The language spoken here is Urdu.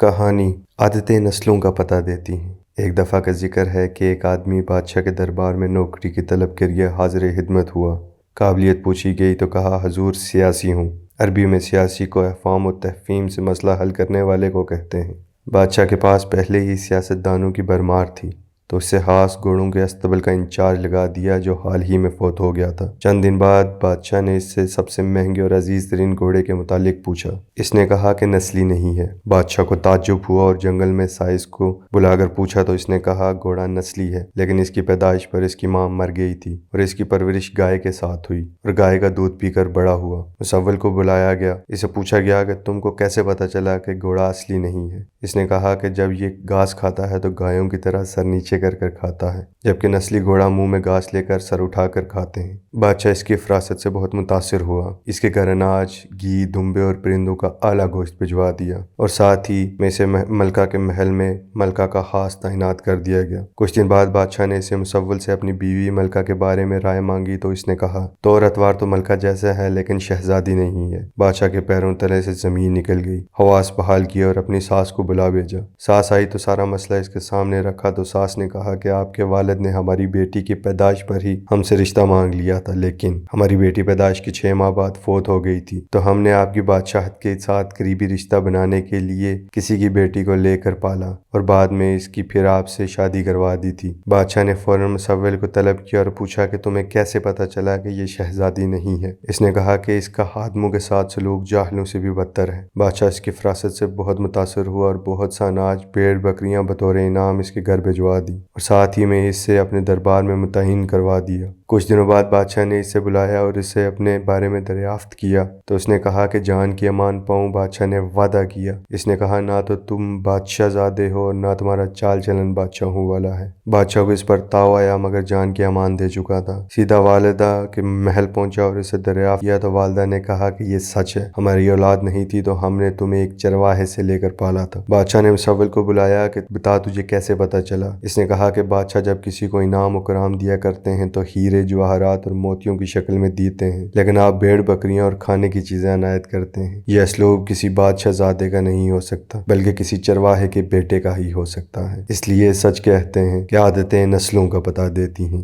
کہانی عادتیں نسلوں کا پتہ دیتی ہیں۔ ایک دفعہ کا ذکر ہے کہ ایک آدمی بادشاہ کے دربار میں نوکری کی طلب کے لیے حاضر خدمت ہوا۔ قابلیت پوچھی گئی تو کہا حضور سیاسی ہوں۔ عربی میں سیاسی کو افہام و تفہیم سے مسئلہ حل کرنے والے کو کہتے ہیں۔ بادشاہ کے پاس پہلے ہی سیاست دانوں کی بھرمار تھی تو اس سے خاص گھوڑوں کے استبل کا انچارج لگا دیا جو حال ہی میں فوت ہو گیا تھا۔ چند دن بعد بادشاہ نے اس سے سب سے مہنگے اور عزیز ترین گھوڑے کے متعلق پوچھا۔ اس نے کہا کہ نسلی نہیں ہے۔ بادشاہ کو تعجب ہوا اور جنگل میں سائس کو بلا کر پوچھا تو اس نے کہا گھوڑا نسلی ہے، لیکن اس کی پیدائش پر اس کی ماں مر گئی تھی اور اس کی پرورش گائے کے ساتھ ہوئی اور گائے کا دودھ پی کر بڑا ہوا۔ مسول کو بلایا گیا، اسے پوچھا گیا کہ تم کو کیسے پتا چلا کہ گھوڑا اصلی نہیں ہے؟ اس نے کہا کہ جب یہ گھاس کھاتا ہے تو گایوں کی طرح سر نیچے کر کر کھاتا ہے، جبکہ نسلی گھوڑا منہ میں گھاس لے کر سر اٹھا کر کھاتے ہیں۔ بادشاہ اس کی فراست سے بہت متاثر ہوا۔ اس کے گھر اناج، گھی، دمبے اور پرندوں کا اعلیٰ گوشت بھجوا دیا اور ساتھ ہی میں سے ملکہ کے محل میں ملکہ کا خاص تعینات کر دیا گیا۔ کچھ دن بعد بادشاہ نے اسے مسول سے اپنی بیوی ملکہ کے بارے میں رائے مانگی تو اس نے کہا طور اتوار تو ملکہ جیسا ہے لیکن شہزادی نہیں ہے۔ بادشاہ کے پیروں تلے سے زمین نکل گئی، حواس بحال کیے اور اپنی ساس کو بلا بھیجا۔ ساس آئی تو سارا مسئلہ اس کے سامنے رکھا تو ساس نے کہا کہ آپ کے والد نے ہماری بیٹی کی پیدائش پر ہی ہم سے رشتہ مانگ لیا تھا، لیکن ہماری بیٹی پیدائش کے 6 ماہ بعد فوت ہو گئی تھی تو ہم نے آپ کی بادشاہت کے ساتھ قریبی رشتہ بنانے کے لیے کسی کی بیٹی کو لے کر پالا اور بعد میں اس کی پھر آپ سے شادی کروا دی تھی۔ بادشاہ نے فوراً مسول کو طلب کیا اور پوچھا کہ تمہیں کیسے پتا چلا کہ یہ شہزادی نہیں ہے؟ اس نے کہا کہ اس کا خادموں کے ساتھ سلوک جاہلوں سے بھی بدتر ہے۔ بادشاہ اس کی فراست سے بہت متاثر ہوا اور بہت سا اناج، بھیڑ بکریاں بطور انعام اس کے گھر بھجوا دی اور ساتھ ہی میں اس سے اپنے دربار میں متعین کروا دیا۔ کچھ دنوں بعد بادشاہ نے اسے بلایا اور اس سے اپنے بارے میں دریافت کیا تو اس نے کہا کہ جان کی امان پاؤں۔ بادشاہ نے وعدہ کیا۔ اس نے کہا نہ تو تم بادشاہ زادے ہو اور نہ تمہارا چال چلن بادشاہوں والا ہے۔ بادشاہ کو اس پر تاؤ آیا مگر جان کی امان دے چکا تھا۔ سیدھا والدہ کے محل پہنچا اور اسے دریافت کیا تو والدہ نے کہا کہ یہ سچ ہے، ہماری اولاد نہیں تھی تو ہم نے تمہیں ایک چرواہے سے لے کر پالا تھا۔ بادشاہ نے مسول کو بلایا کہ بتا تجھے کیسے پتا چلا؟ اس نے کہا کہ بادشاہ جب کسی کو انعام و کرام دیا کرتے ہیں تو ہیرے، جواہرات اور موتیوں کی شکل میں دیتے ہیں، لیکن آپ بھیڑ بکریاں اور کھانے کی چیزیں عنایت کرتے ہیں۔ یہ اسلوب کسی بادشاہ زادے کا نہیں ہو سکتا بلکہ کسی چرواہے کے بیٹے کا ہی ہو سکتا ہے۔ اس لیے سچ کہتے ہیں کہ عادتیں نسلوں کا پتہ دیتی ہیں۔